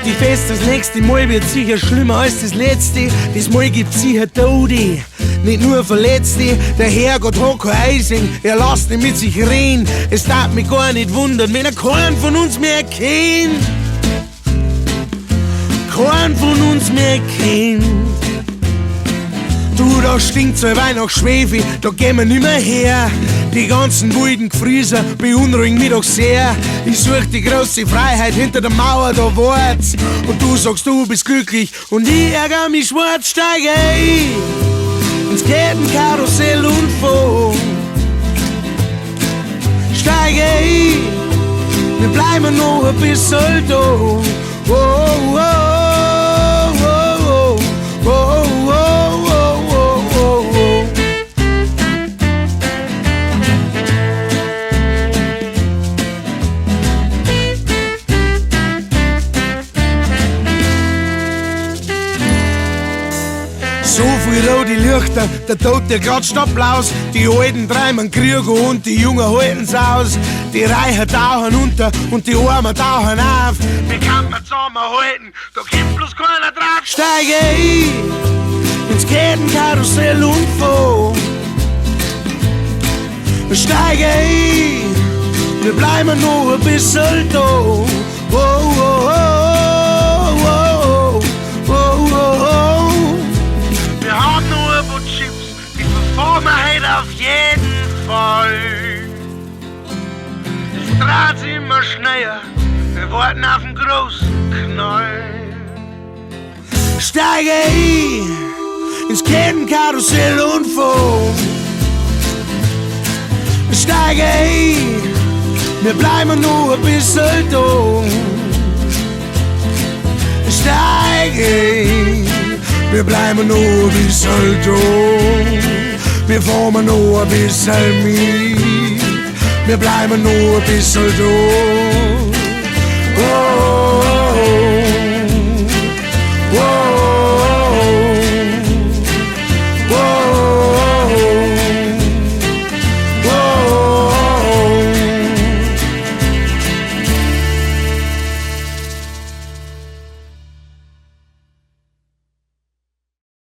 Die Fest das nächste Mal wird sicher schlimmer als das letzte. Das Mal gibt's sicher Tote, nicht nur Verletzte. Der Herrgott hat kein Eising, er lasst nicht mit sich reden. Es darf mich gar nicht wundern, wenn er keinen von uns mehr kennt. Keinen von uns mehr kennt. Du, da stinkt's allweil nach Schwefel, da gehen wir nimmer her. Die ganzen wilden Gefrieser beunruhigen mich doch sehr. Ich such die große Freiheit hinter der Mauer, da wart's. Und du sagst, du bist glücklich und ich ärger mich schwarz. Steig ein ins Kettenkarussell und fahr. Steig ein, wir bleiben noch ein bisschen da. Oh, oh, oh. So viel rote Lichter, der Tod, der grad Stopplaus. Die Alten treiben Krieger und die Jungen halten's aus. Die Reichen tauchen unter und die Armen tauchen auf. Wie kann man zusammenhalten, da kommt bloß keiner drauf. Steig ein ins Kettenkarussell und fahr. Steig ein, wir bleiben noch ein bisschen da. Oh, oh, oh, oh, oh, oh, oh, oh. Wir haben nur ein paar Chips, die verfahren wir heute auf jeden Fall. Es dreht sich immer schneller, wir warten auf den großen Knall. Steig ein ins Kettenkarussell und fahr. Steig ein, wir bleiben nur ein bisschen da. Steig ein, wir bleiben nur ein bisschen da. Wir fahren nur ein bisschen mit, wir bleiben nur ein bisschen da. Oh.